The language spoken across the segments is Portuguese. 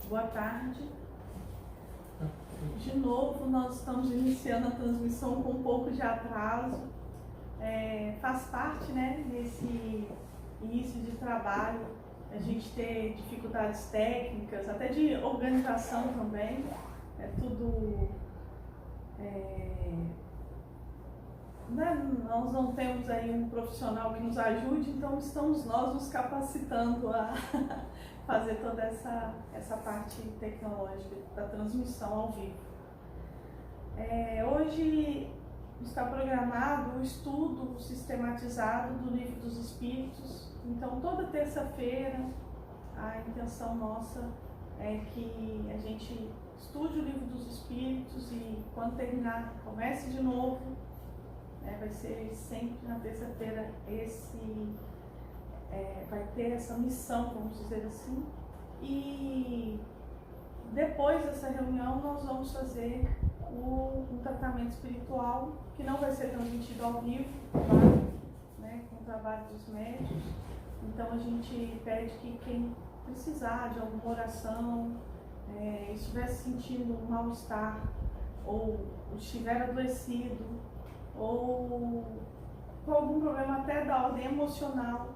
Boa tarde. De novo, nós estamos iniciando a transmissão com um pouco de atraso. Faz parte, né, nesse início de trabalho, a gente ter dificuldades técnicas, até de organização também. Nós não temos aí um profissional que nos ajude, então estamos nós nos capacitando a fazer toda essa parte tecnológica da transmissão ao vivo. Hoje está programado o estudo sistematizado do Livro dos Espíritos. Então, toda terça-feira, a intenção nossa é que a gente estude o Livro dos Espíritos e, quando terminar, comece de novo. Vai ser sempre na terça-feira vai ter essa missão, vamos dizer assim. E depois dessa reunião nós vamos fazer um tratamento espiritual que não vai ser transmitido ao vivo, né, com o trabalho dos médios. Então a gente pede que quem precisar de alguma oração, estiver sentindo um mal-estar, ou estiver adoecido, ou com algum problema até da ordem emocional,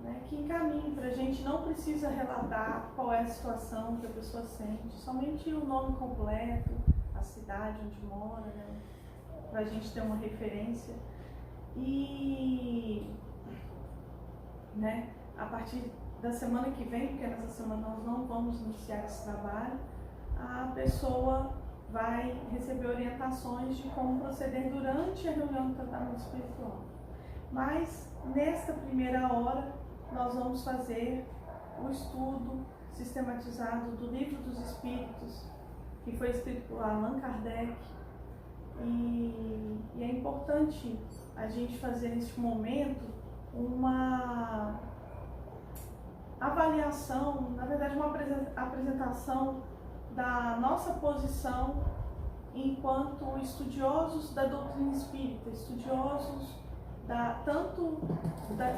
né, que encaminhe para a gente. Não precisa relatar qual é a situação que a pessoa sente, somente o nome completo, a cidade onde mora, né, para a gente ter uma referência. E, né, a partir da semana que vem, porque nessa semana nós não vamos iniciar esse trabalho, a pessoa vai receber orientações de como proceder durante a reunião do tratamento espiritual. Mas, nesta primeira hora, nós vamos fazer o estudo sistematizado do Livro dos Espíritos, que foi escrito por Allan Kardec. E é importante a gente fazer neste momento uma avaliação, na verdade uma apresentação da nossa posição enquanto estudiosos da doutrina espírita, estudiosos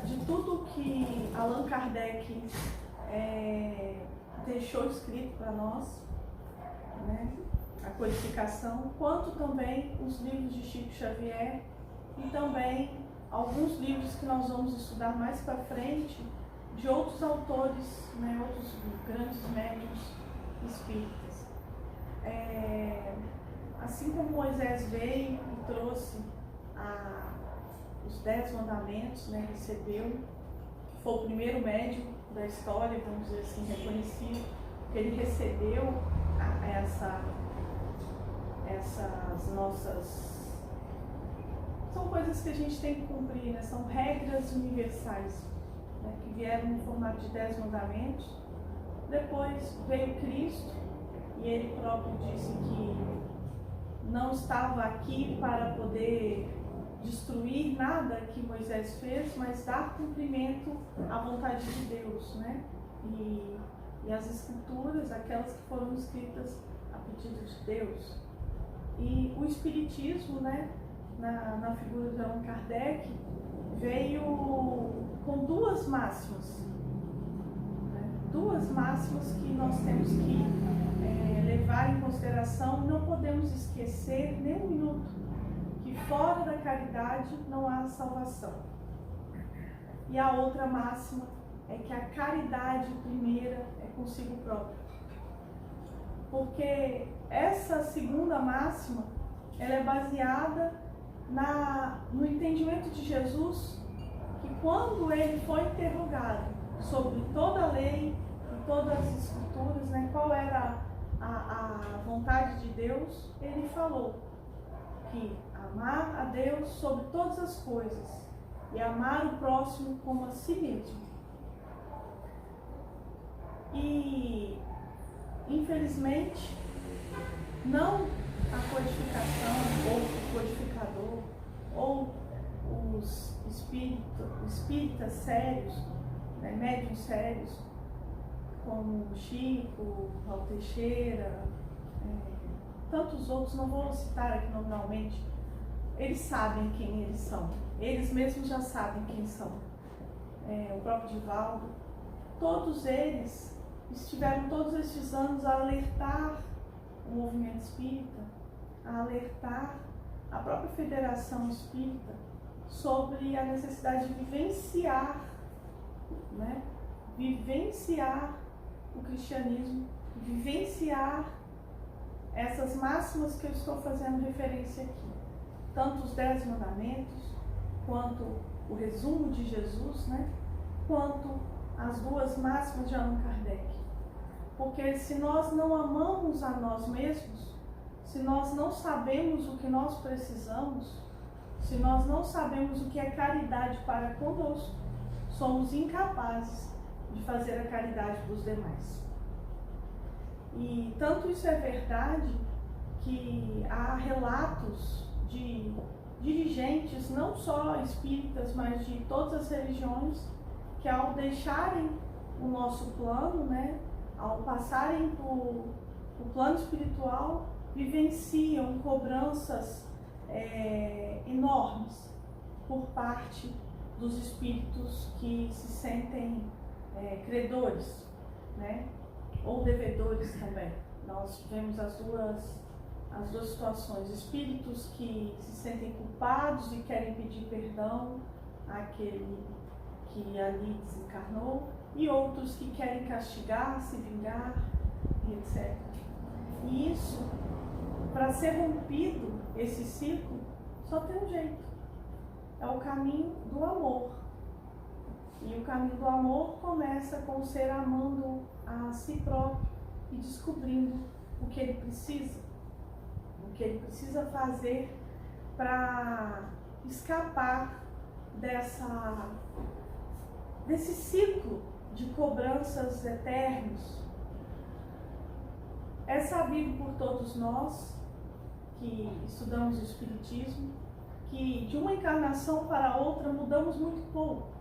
de tudo que Allan Kardec deixou escrito para nós, né, a codificação, quanto também os livros de Chico Xavier e também alguns livros que nós vamos estudar mais para frente de outros autores, né, outros grandes médiuns espíritas. Assim como Moisés veio e trouxe os 10 mandamentos, né, recebeu, foi o primeiro médium da história, vamos dizer assim, reconhecido, que ele recebeu essas nossas... São coisas que a gente tem que cumprir, né? São regras universais, né, que vieram no formato de 10 mandamentos. Depois veio Cristo, e ele próprio disse que não estava aqui para poder destruir nada que Moisés fez, mas dar cumprimento à vontade de Deus, né? E as escrituras, aquelas que foram escritas a pedido de Deus. E o Espiritismo, né, na figura de Allan Kardec, veio com duas máximas. Duas máximas que nós temos que levar em consideração. Não podemos esquecer nem um minuto que fora da caridade não há salvação. E a outra máxima é que a caridade primeira é consigo próprio. Porque essa segunda máxima, ela é baseada no entendimento de Jesus, que quando ele foi interrogado sobre toda a lei e todas as escrituras, né, qual era a vontade de Deus, ele falou que amar a Deus sobre todas as coisas e amar o próximo como a si mesmo. E, infelizmente, não a codificação ou o codificador ou os espíritas sérios, né, médiuns sérios, como Chico, Raul Teixeira, tantos outros, não vou citar aqui nominalmente, eles sabem quem eles são, eles mesmos já sabem quem são. O próprio Divaldo, todos eles estiveram todos estes anos a alertar o movimento espírita, a alertar a própria Federação Espírita sobre a necessidade de vivenciar, né? Vivenciar o cristianismo, vivenciar essas máximas que eu estou fazendo referência aqui. Tanto os 10 mandamentos, quanto o resumo de Jesus, né? Quanto as 2 máximas de Allan Kardec. Porque se nós não amamos a nós mesmos, se nós não sabemos o que nós precisamos, se nós não sabemos o que é caridade para conosco, somos incapazes de fazer a caridade dos demais. E tanto isso é verdade que há relatos de dirigentes, não só espíritas, mas de todas as religiões, que ao deixarem o nosso plano, né, ao passarem para o plano espiritual, vivenciam cobranças enormes por parte dos espíritos que se sentem credores, né, ou devedores também. Nós vemos as duas situações: espíritos que se sentem culpados e querem pedir perdão àquele que ali desencarnou, e outros que querem castigar, se vingar, etc. E isso, para ser rompido, esse ciclo, só tem um jeito: é o caminho do amor. E o caminho do amor começa com o ser amando a si próprio e descobrindo o que ele precisa, o que ele precisa fazer para escapar desse ciclo de cobranças eternos. É sabido por todos nós que estudamos o Espiritismo que de uma encarnação para outra mudamos muito pouco.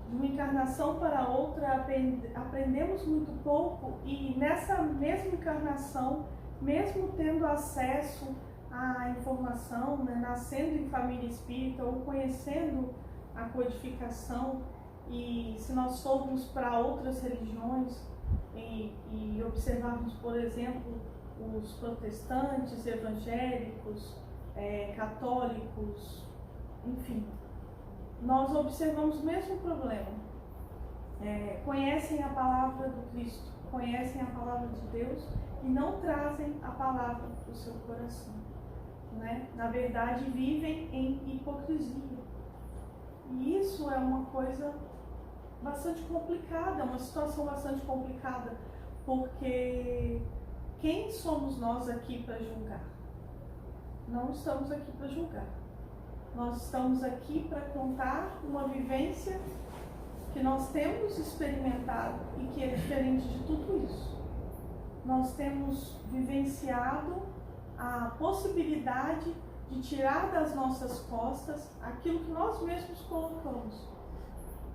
De uma encarnação para outra aprendemos muito pouco, e nessa mesma encarnação, mesmo tendo acesso à informação, né, nascendo em família espírita ou conhecendo a codificação, e se nós formos para outras religiões e observarmos, por exemplo, os protestantes, evangélicos, católicos, enfim, nós observamos o mesmo problema. Conhecem a palavra do Cristo, conhecem a palavra de Deus e não trazem a palavra para o seu coração, né? Na verdade, vivem em hipocrisia. E isso é uma coisa bastante complicada, uma situação bastante complicada, porque quem somos nós aqui para julgar? Não estamos aqui para julgar. Nós estamos aqui para contar uma vivência que nós temos experimentado e que é diferente de tudo isso. Nós temos vivenciado a possibilidade de tirar das nossas costas aquilo que nós mesmos colocamos,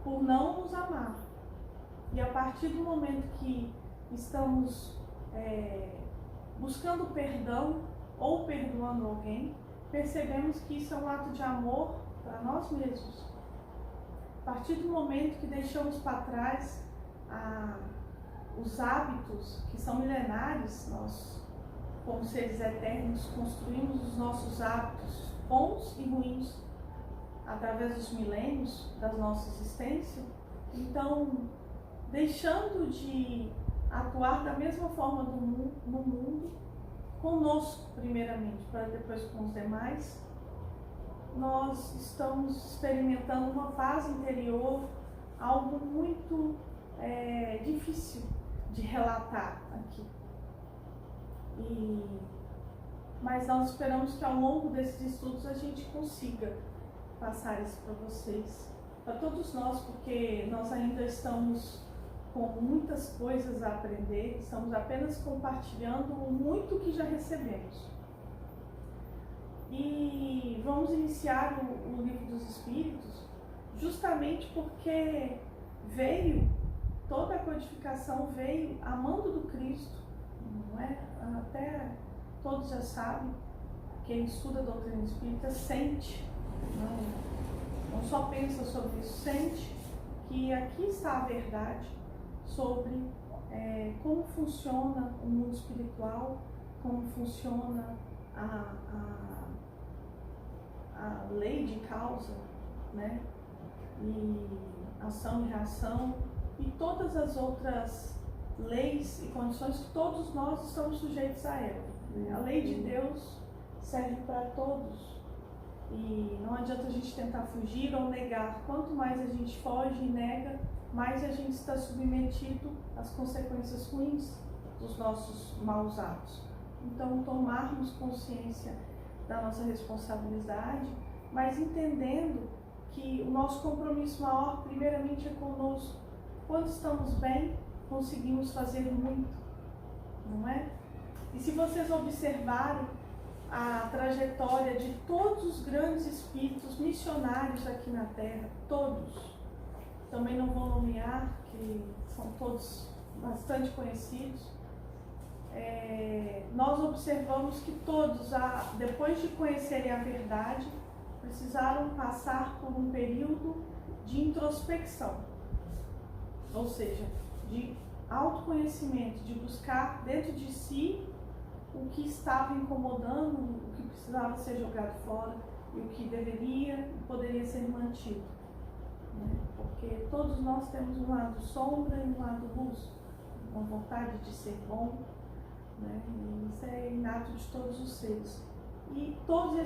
por não nos amar. E a partir do momento que estamos buscando perdão ou perdoando alguém, percebemos que isso é um ato de amor para nós mesmos. A partir do momento que deixamos para trás os hábitos que são milenares, nós, como seres eternos, construímos os nossos hábitos bons e ruins através dos milênios da nossa existência. Então, deixando de atuar da mesma forma no mundo, conosco primeiramente, para depois com os demais, nós estamos experimentando uma paz interior, algo muito difícil de relatar aqui. Mas nós esperamos que ao longo desses estudos a gente consiga passar isso para vocês, para todos nós, porque nós ainda estamos com muitas coisas a aprender, estamos apenas compartilhando o muito que já recebemos. E vamos iniciar o Livro dos Espíritos justamente porque toda a codificação veio a mando do Cristo, não é? Até todos já sabem, quem estuda a doutrina espírita sente, não só pensa sobre isso, sente que aqui está a verdade sobre como funciona o mundo espiritual, como funciona a lei de causa, né? E ação e reação, e todas as outras leis e condições que todos nós estamos sujeitos a ela. A lei de Deus serve para todos, e não adianta a gente tentar fugir ou negar. Quanto mais a gente foge e nega, mais a gente está submetido às consequências ruins dos nossos maus atos. Então, tomarmos consciência da nossa responsabilidade, mas entendendo que o nosso compromisso maior, primeiramente, é conosco. Quando estamos bem, conseguimos fazer muito, não é? E se vocês observarem a trajetória de todos os grandes espíritos missionários aqui na Terra, todos, também não vou nomear, que são todos bastante conhecidos, nós observamos que todos, depois de conhecerem a verdade, precisaram passar por um período de introspecção, ou seja, de autoconhecimento, de buscar dentro de si o que estava incomodando, o que precisava ser jogado fora e o que deveria e poderia ser mantido, né? Porque todos nós temos um lado sombra e um lado luz, uma vontade de ser bom, né? E isso é inato de todos os seres. E todos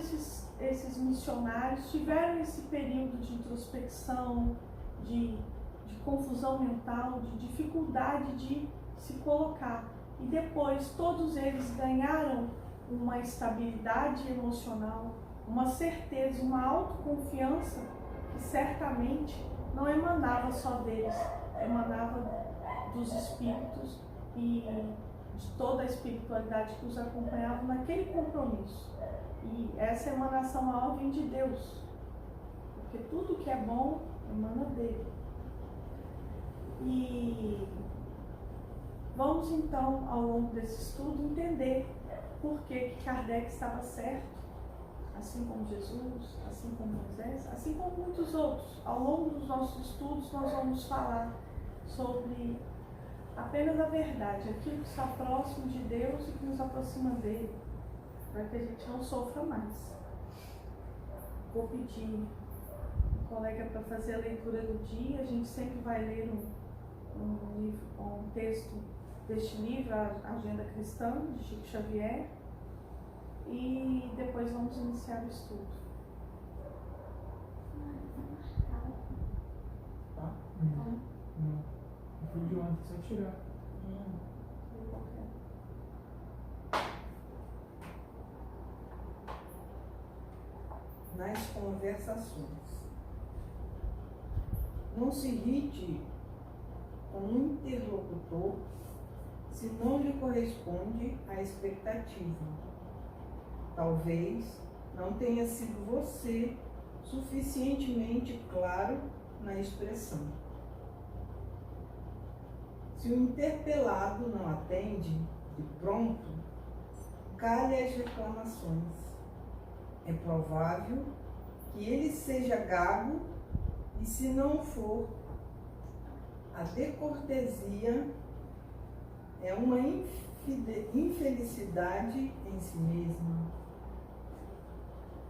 esses missionários tiveram esse período de introspecção, de confusão mental, de dificuldade de se colocar. E depois todos eles ganharam uma estabilidade emocional, uma certeza, uma autoconfiança que certamente não emanava só deles, emanava dos espíritos e de toda a espiritualidade que os acompanhava naquele compromisso. E essa emanação maior vem de Deus, porque tudo que é bom emana dele. E vamos então, ao longo desse estudo, entender por que Kardec estava certo, assim como Jesus, assim como Moisés, assim como muitos outros. Ao longo dos nossos estudos nós vamos falar sobre apenas a verdade, aquilo que está próximo de Deus e que nos aproxima dele, para que a gente não sofra mais. Vou pedir um colega para fazer a leitura do dia. A gente sempre vai ler um texto deste livro, a Agenda Cristã, de Chico Xavier, e depois vamos iniciar o estudo. Tá? Não. O fio de ontem você tirar. Nas conversações. Não se irrite com um interlocutor se não lhe corresponde à expectativa. Talvez não tenha sido você suficientemente claro na expressão. Se o interpelado não atende de pronto, cale as reclamações. É provável que ele seja gago e, se não for, a descortesia é uma infelicidade em si mesma.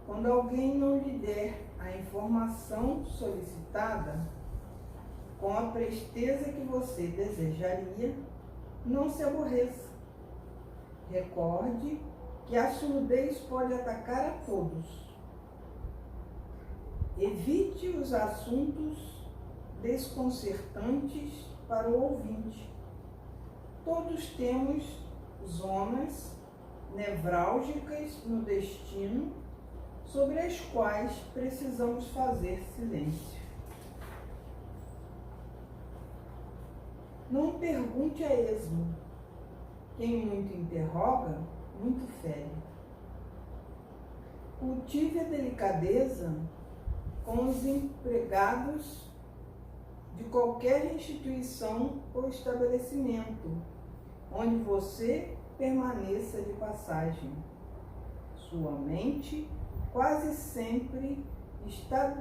Quando alguém não lhe der a informação solicitada com a presteza que você desejaria, não se aborreça. Recorde que a surdez pode atacar a todos. Evite os assuntos desconcertantes para o ouvinte. Todos temos zonas nevrálgicas no destino sobre as quais precisamos fazer silêncio. Não pergunte a esmo. Quem muito interroga, muito fere. Cultive a delicadeza com os empregados de qualquer instituição ou estabelecimento onde você permaneça de passagem. Sua mente quase sempre está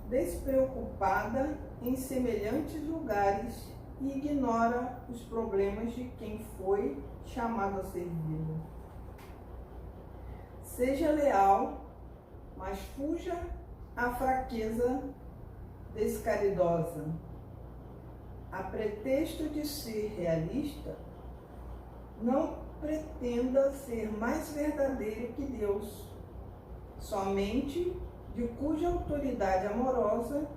despreocupada em semelhantes lugares e ignora os problemas de quem foi chamado a servi-lo. Seja leal, mas fuja à fraqueza descaridosa. A pretexto de ser realista, não pretenda ser mais verdadeiro que Deus, somente de cuja autoridade amorosa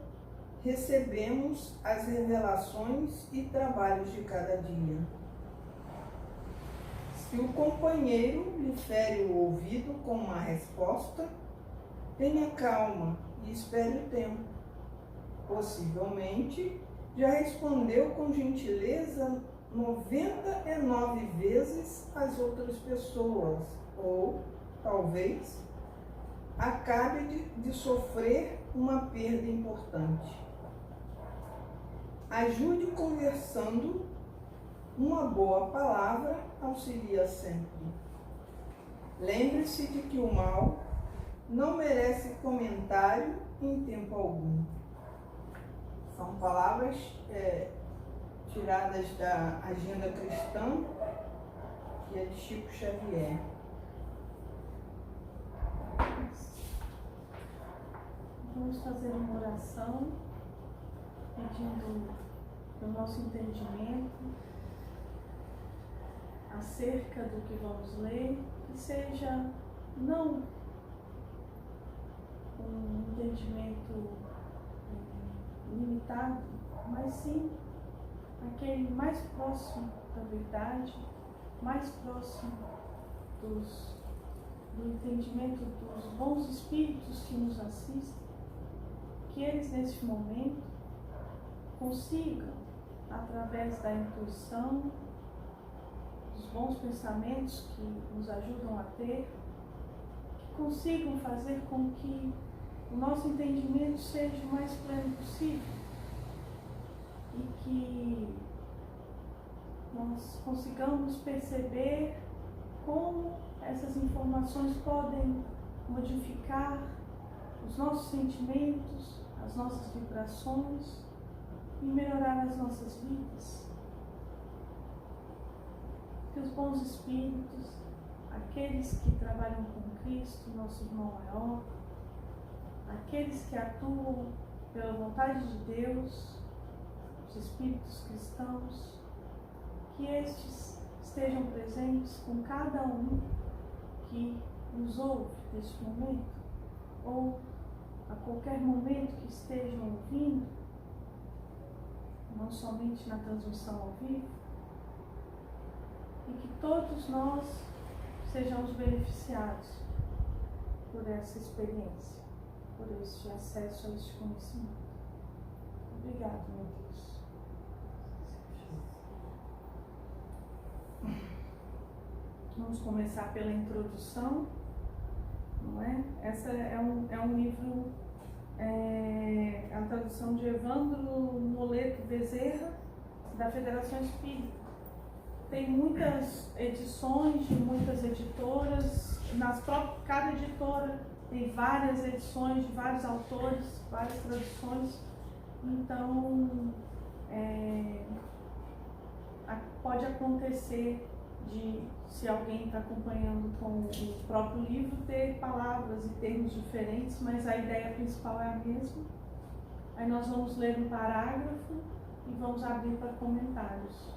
recebemos as revelações e trabalhos de cada dia. Se o companheiro lhe fere o ouvido com uma resposta, tenha calma e espere o tempo. Possivelmente, já respondeu com gentileza 99 vezes às outras pessoas, ou, talvez, acabe de sofrer uma perda importante. Ajude conversando, uma boa palavra auxilia sempre. Lembre-se de que o mal não merece comentário em tempo algum. São palavras tiradas da Agenda Cristã, que é de Chico Xavier. Vamos fazer uma oração, pedindo o nosso entendimento acerca do que vamos ler, que seja não um entendimento limitado, mas sim aquele mais próximo da verdade, mais próximo do entendimento dos bons espíritos que nos assistem, que eles nesse momento consigam, através da intuição, dos bons pensamentos que nos ajudam a ter, que consigam fazer com que o nosso entendimento seja o mais pleno possível e que nós consigamos perceber como essas informações podem modificar os nossos sentimentos, as nossas vibrações e melhorar as nossas vidas. Que os bons espíritos, aqueles que trabalham com Cristo, nosso irmão maior, aqueles que atuam pela vontade de Deus, os espíritos cristãos, que estes estejam presentes com cada um que nos ouve neste momento, ou a qualquer momento que estejam ouvindo, não somente na transmissão ao vivo, e que todos nós sejamos beneficiados por essa experiência, por este acesso a este conhecimento. Obrigado, meu Deus. Vamos começar pela introdução, não é? Essa é um livro, a tradução de Evandro Moleto Bezerra, da Federação Espírita. Tem muitas edições de muitas editoras, cada editora tem várias edições de vários autores, várias traduções, então pode acontecer se alguém está acompanhando com o próprio livro, ter palavras e termos diferentes, mas a ideia principal é a mesma. Aí nós vamos ler um parágrafo e vamos abrir para comentários.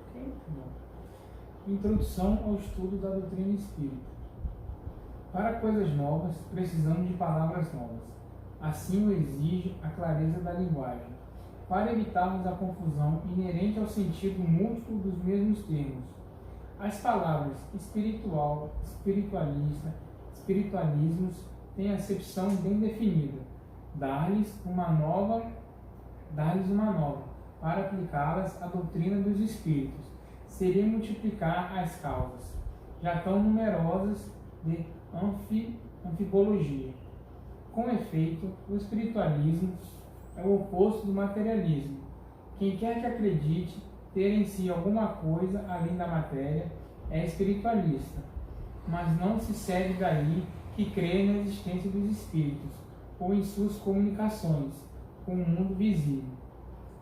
Okay? Introdução ao estudo da doutrina espírita. Para coisas novas, precisamos de palavras novas. Assim o exige a clareza da linguagem, para evitarmos a confusão inerente ao sentido múltiplo dos mesmos termos. As palavras espiritual, espiritualista, espiritualismos têm acepção bem definida. Dar-lhes uma nova, para aplicá-las à doutrina dos espíritos, seria multiplicar as causas, já tão numerosas, de anfibologia. Com efeito, o espiritualismo é o oposto do materialismo. Quem quer que acredite ter em si alguma coisa além da matéria é espiritualista, mas não se segue daí que crê na existência dos espíritos ou em suas comunicações com o mundo visível.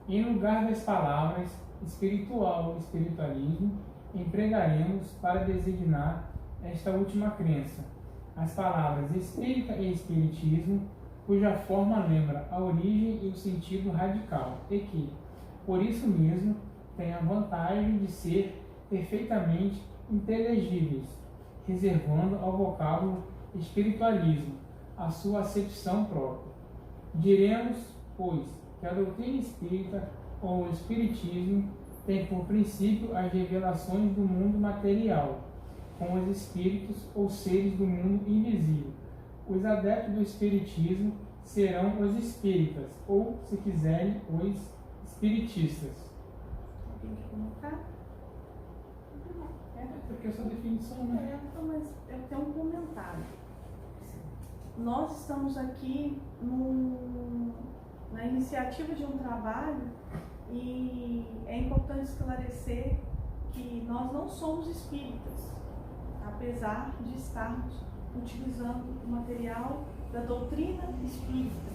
Em lugar das palavras espiritual e espiritualismo, empregaremos para designar esta última crença as palavras espírita e espiritismo, cuja forma lembra a origem e o sentido radical, e que, por isso mesmo, tem a vantagem de ser perfeitamente inteligíveis, reservando ao vocábulo espiritualismo a sua acepção própria. Diremos, pois, que a doutrina espírita ou o espiritismo tem por princípio as revelações do mundo material, com os espíritos ou seres do mundo invisível. Os adeptos do espiritismo serão os espíritas, ou, se quiserem, os espiritistas. Alguém quer comentar? Porque essa definição, né? Mas eu tenho um comentário. Nós estamos aqui na iniciativa de um trabalho e é importante esclarecer que nós não somos espíritas, apesar de estarmos utilizando o material da doutrina espírita.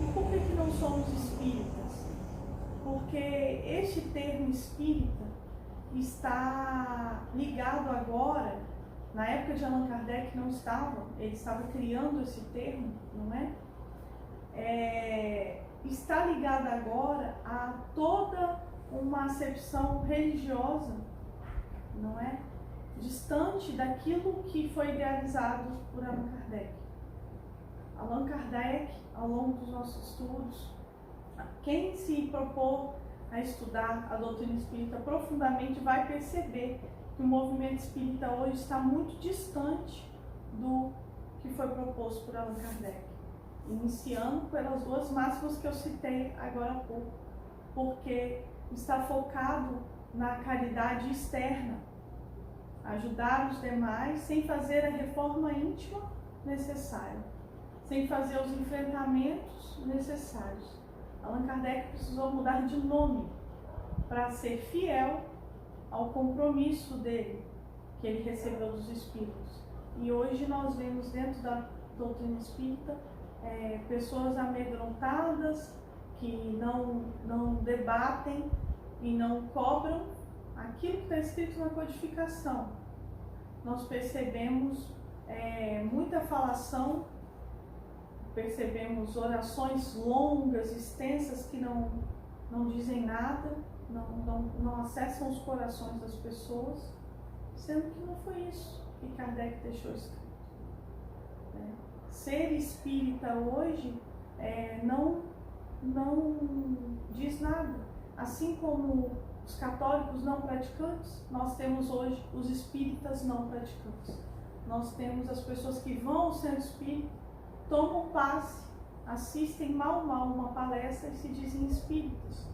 E por que não somos espíritas? Porque este termo espírita está ligado agora, na época de Allan Kardec não estava, ele estava criando esse termo, não é? Está ligado agora a toda uma acepção religiosa, não é? Distante daquilo que foi idealizado por Allan Kardec. Allan Kardec, ao longo dos nossos estudos, quem se propor a estudar a doutrina espírita profundamente vai perceber que o movimento espírita hoje está muito distante do que foi proposto por Allan Kardec, iniciando pelas duas máximas que eu citei agora há pouco, porque está focado na caridade externa, ajudar os demais sem fazer a reforma íntima necessária, sem fazer os enfrentamentos necessários. Allan Kardec precisou mudar de nome para ser fiel ao compromisso dele, que ele recebeu dos espíritos. E hoje nós vemos dentro da doutrina espírita pessoas amedrontadas, que não debatem e não cobram aquilo que está escrito na codificação. Nós percebemos muita falação, percebemos orações longas, extensas, que não dizem nada, não acessam os corações das pessoas, sendo que não foi isso que Kardec deixou escrito. Ser espírita hoje não diz nada. Assim como os católicos não praticantes, nós temos hoje os espíritas não praticantes. Nós temos as pessoas que vão ao centro espírita, tomam passe, assistem mal uma palestra e se dizem espíritas,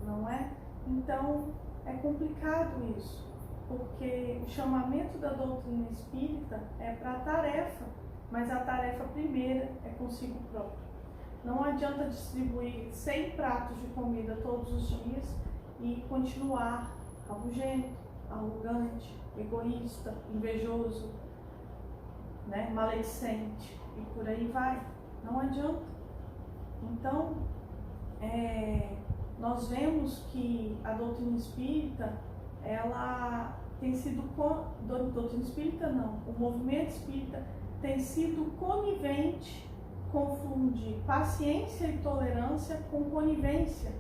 não é? Então é complicado isso, porque o chamamento da doutrina espírita é para a tarefa, mas a tarefa primeira é consigo próprio. Não adianta distribuir 100 pratos de comida todos os dias e continuar rabugento, arrogante, egoísta, invejoso, né, maledicente, e por aí vai. Não adianta. Então, nós vemos que a doutrina espírita, ela tem sido, doutrina espírita não, o movimento espírita tem sido conivente, confunde paciência e tolerância com conivência,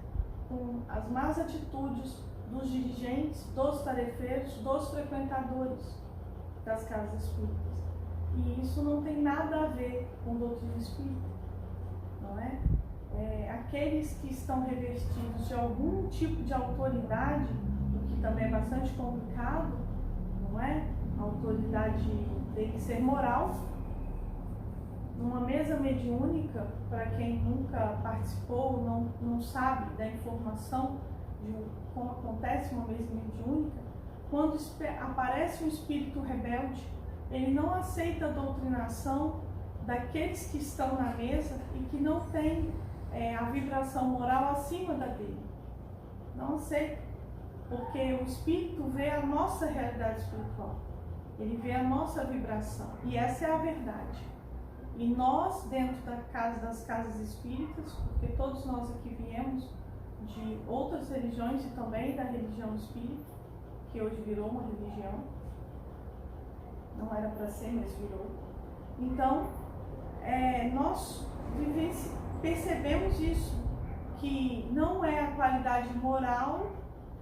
com as más atitudes dos dirigentes, dos tarefeiros, dos frequentadores das casas espíritas. E isso não tem nada a ver com doutrina espírita, não é? Aqueles que estão revestidos de algum tipo de autoridade, o que também é bastante complicado, não é? A autoridade tem que ser moral. Numa mesa mediúnica, para quem nunca participou, não sabe da informação de como acontece uma mesa mediúnica, quando aparece um espírito rebelde, ele não aceita a doutrinação daqueles que estão na mesa e que não têm a vibração moral acima da dele. Não aceita, porque o espírito vê a nossa realidade espiritual, ele vê a nossa vibração, e essa é a verdade. E nós, dentro das casas espíritas, porque todos nós aqui viemos de outras religiões e também da religião espírita, que hoje virou uma religião. Não era para ser, mas virou. Então, nós percebemos isso, que não é a qualidade moral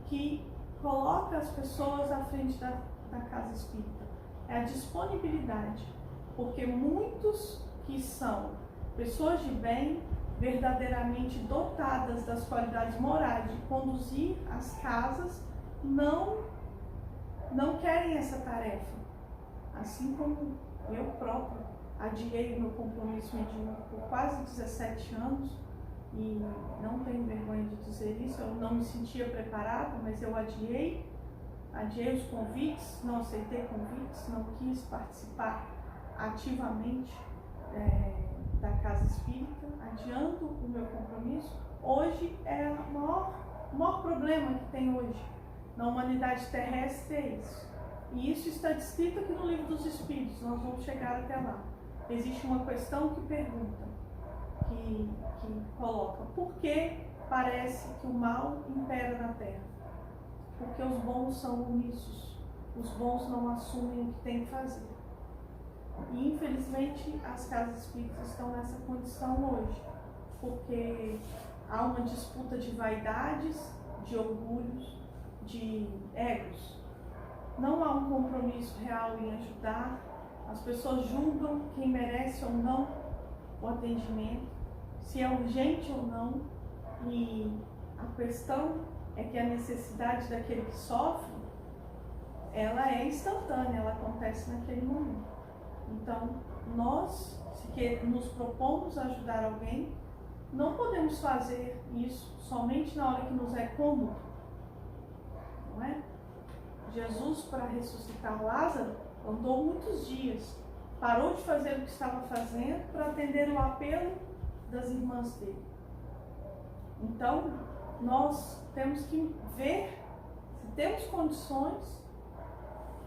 que coloca as pessoas à frente da casa espírita, é a disponibilidade, porque muitos que são pessoas de bem, verdadeiramente dotadas das qualidades morais de conduzir as casas, não querem essa tarefa. Assim como eu própria adiei o meu compromisso mediúnico por quase 17 anos, e não tenho vergonha de dizer isso, eu não me sentia preparada, mas eu adiei os convites, não aceitei convites, não quis participar ativamente da casa espírita, adiando o meu compromisso. Hoje é o maior problema que tem hoje na humanidade terrestre, é isso. E isso está descrito aqui no Livro dos Espíritos, nós vamos chegar até lá. Existe uma questão que pergunta, que coloca: por que parece que o mal impera na Terra? Porque os bons são omissos, os bons não assumem o que tem que fazer. E infelizmente as casas espíritas estão nessa condição hoje, porque há uma disputa de vaidades, de orgulhos, de egos. Não há um compromisso real em ajudar, as pessoas julgam quem merece ou não o atendimento, se é urgente ou não, e a questão é que a necessidade daquele que sofre, ela é instantânea, ela acontece naquele momento. Então, nós, se nos propomos ajudar alguém, não podemos fazer isso somente na hora que nos é cômodo, não é? Jesus, para ressuscitar Lázaro, andou muitos dias, parou de fazer o que estava fazendo para atender o apelo das irmãs dele. Então, nós temos que ver se temos condições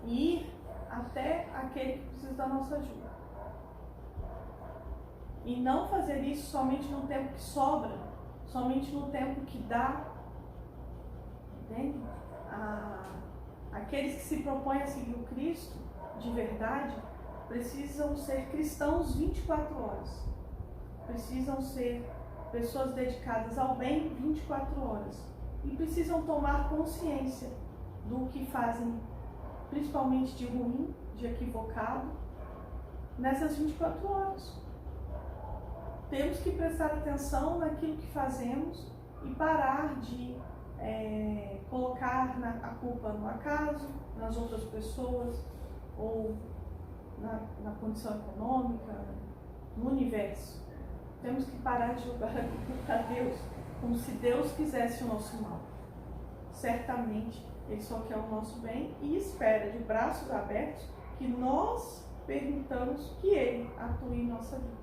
e ir até aquele que precisa da nossa ajuda. E não fazer isso somente no tempo que sobra, somente no tempo que dá. Entende? Aqueles que se propõem a seguir o Cristo de verdade precisam ser cristãos 24 horas. Precisam ser pessoas dedicadas ao bem 24 horas. E precisam tomar consciência do que fazem, principalmente de ruim, de equivocado, nessas 24 horas. Temos que prestar atenção naquilo que fazemos e parar de colocar a culpa no acaso, nas outras pessoas, ou na condição econômica, no universo. Temos que parar de jogar a culpa para Deus, como se Deus quisesse o nosso mal. Certamente, Ele só quer o nosso bem e espera de braços abertos que nós permitamos que Ele atue em nossa vida.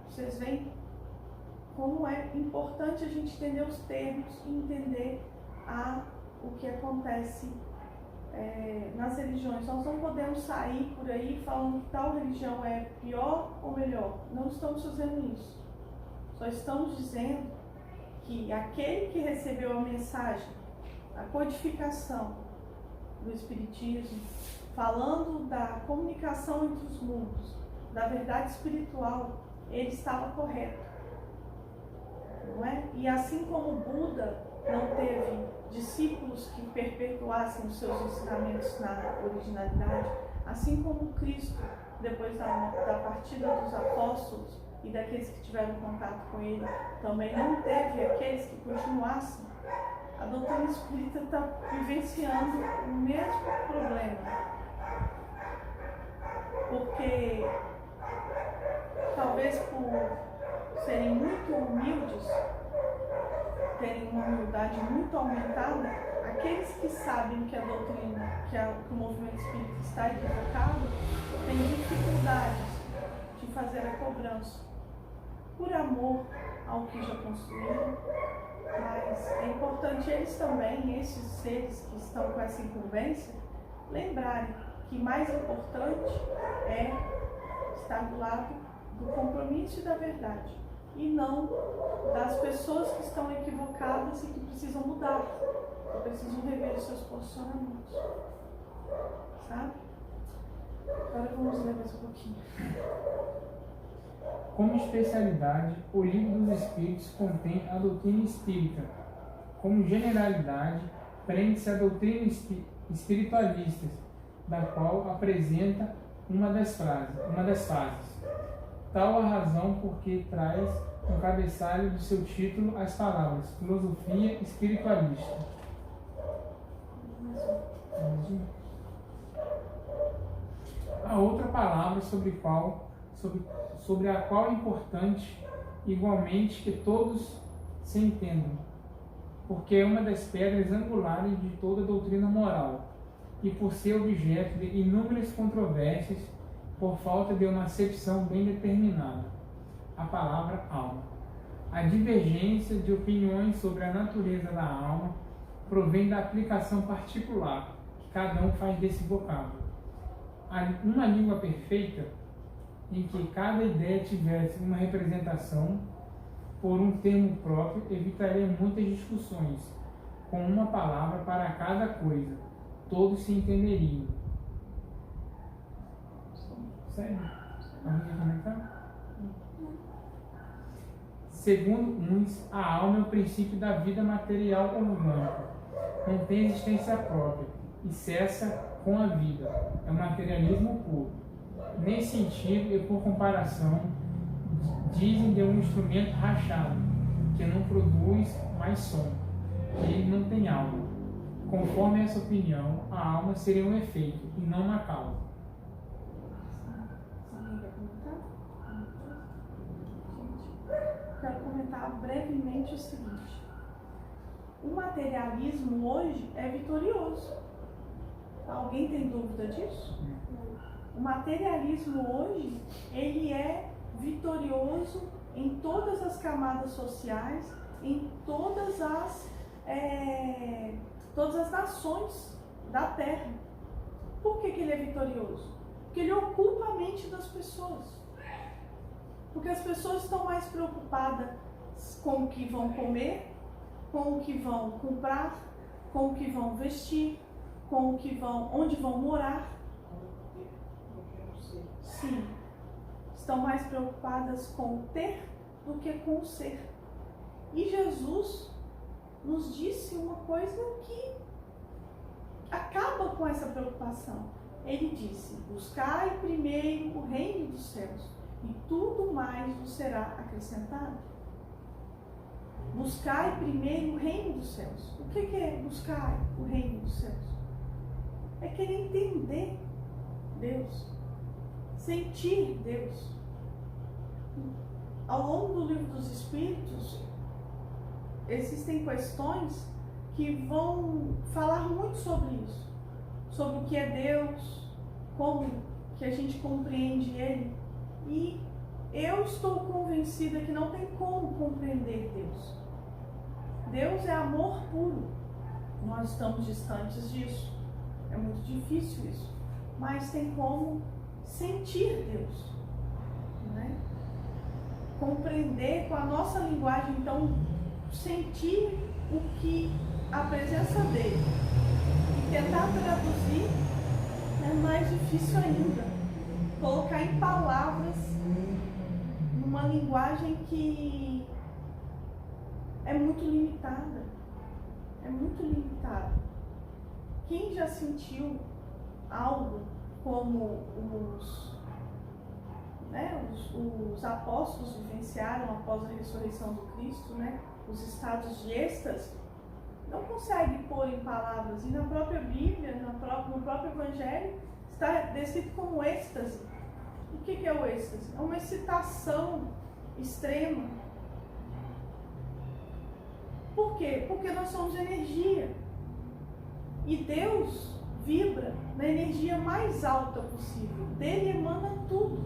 Vocês veem como é importante a gente entender os termos e entender o que acontece nas religiões. Nós não podemos sair por aí falando que tal religião é pior ou melhor. Não estamos fazendo isso. Só estamos dizendo que aquele que recebeu a mensagem, a codificação do Espiritismo, falando da comunicação entre os mundos, da verdade espiritual, ele estava correto. Não é? E assim como Buda não teve discípulos que perpetuassem os seus ensinamentos na originalidade, assim como Cristo, depois da partida dos apóstolos e daqueles que tiveram contato com ele, também não teve aqueles que continuassem, a doutrina espírita está vivenciando o mesmo problema. Porque talvez por serem muito humildes, terem uma humildade muito aumentada, aqueles que sabem que a doutrina, que o movimento espírita está equivocado, têm dificuldades de fazer a cobrança, por amor ao que já construíram. Mas é importante eles também, esses seres que estão com essa incumbência, lembrarem que mais importante é estar do lado do compromisso e da verdade. e não das pessoas que estão equivocadas e que precisam mudar, que precisam rever os seus posicionamentos. Sabe? Agora vamos ler mais um pouquinho. Como especialidade, o Livro dos Espíritos contém a doutrina espírita. Como generalidade, prende-se a doutrina espiritualista, da qual apresenta uma das fases. Tal a razão porque traz no cabeçalho do seu título as palavras filosofia espiritualista. A outra palavra sobre a qual é importante igualmente que todos se entendam, porque é uma das pedras angulares de toda a doutrina moral, e por ser objeto de inúmeras controvérsias, por falta de uma acepção bem determinada, a palavra alma. A divergência de opiniões sobre a natureza da alma provém da aplicação particular que cada um faz desse vocábulo. Uma língua perfeita, em que cada ideia tivesse uma representação por um termo próprio, evitaria muitas discussões, com uma palavra para cada coisa. Todos se entenderiam. Sério? Alguém quer comentar? Segundo uns, a alma é o princípio da vida material orgânica. Não tem existência própria e cessa com a vida. É um materialismo puro. Nesse sentido, e por comparação, dizem de um instrumento rachado, que não produz mais som, que ele não tem alma. Conforme essa opinião, a alma seria um efeito e não uma causa. Quero comentar brevemente o seguinte: o materialismo hoje é vitorioso. Alguém tem dúvida disso? O materialismo hoje, ele é vitorioso em todas as camadas sociais, em todas as nações da Terra. Por que ele é vitorioso? Porque ele ocupa a mente das pessoas. Porque as pessoas estão mais preocupadas com o que vão comer, com o que vão comprar, com o que vão vestir, com o que onde vão morar. Sim, estão mais preocupadas com o ter do que com o ser. E Jesus nos disse uma coisa que acaba com essa preocupação. Ele disse: buscai primeiro o reino dos céus, e tudo mais vos será acrescentado. Buscai primeiro o reino dos céus. O que é buscar o reino dos céus? É querer entender Deus, sentir Deus. Ao longo do Livro dos Espíritos, existem questões que vão falar muito sobre isso, sobre o que é Deus, como que a gente compreende Ele. E eu estou convencida que não tem como compreender Deus. Deus é amor puro. Nós estamos distantes disso. É muito difícil isso. Mas tem como sentir Deus, né? Compreender com a nossa linguagem, então, sentir o que a presença dele e tentar traduzir é mais difícil ainda. Colocar em palavras numa linguagem que é muito limitada. É muito limitada. Quem já sentiu algo como os apóstolos vivenciaram após a ressurreição do Cristo, né? Os estados de êxtase, não consegue pôr em palavras. E na própria Bíblia, no próprio Evangelho, está descrito como êxtase. O que é o êxtase? É uma excitação extrema. Por quê? Porque nós somos energia. E Deus vibra na energia mais alta possível. Dele emana tudo.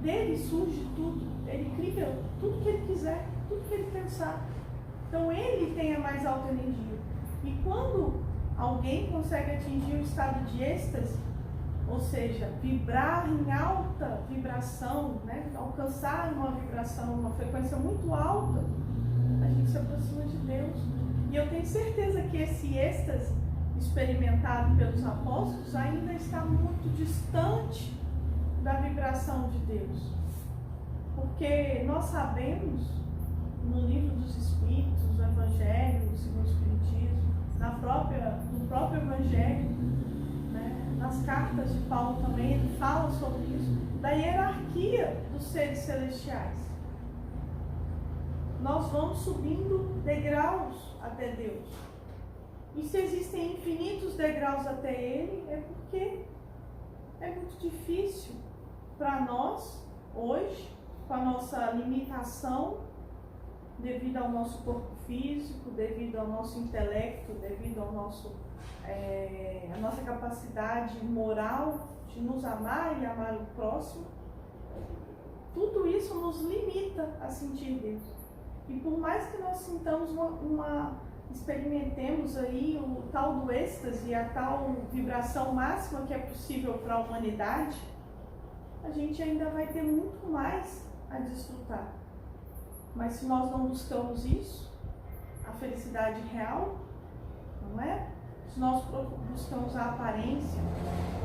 Dele surge tudo. Ele cria tudo que ele quiser, tudo que ele pensar. Então ele tem a mais alta energia. E quando alguém consegue atingir o estado de êxtase, ou seja, vibrar em alta vibração, né? Alcançar uma vibração, uma frequência muito alta, a gente se aproxima de Deus. E eu tenho certeza que esse êxtase experimentado pelos apóstolos ainda está muito distante da vibração de Deus. Porque nós sabemos, no livro dos Espíritos, no Evangelho, segundo o Espiritismo, no próprio Evangelho, né, nas cartas de Paulo também, ele fala sobre isso, da hierarquia dos seres celestiais. Nós vamos subindo degraus até Deus. E se existem infinitos degraus até Ele, é porque é muito difícil para nós, hoje, com a nossa limitação, devido ao nosso corpo físico, devido ao nosso intelecto, devido ao a nossa capacidade moral de nos amar e amar o próximo, tudo isso nos limita a sentir Deus. E por mais que nós sintamos experimentemos aí o tal do êxtase, a tal vibração máxima que é possível para a humanidade, a gente ainda vai ter muito mais a desfrutar. Mas se nós não buscamos isso, a felicidade real, não é? Se nós buscamos a aparência,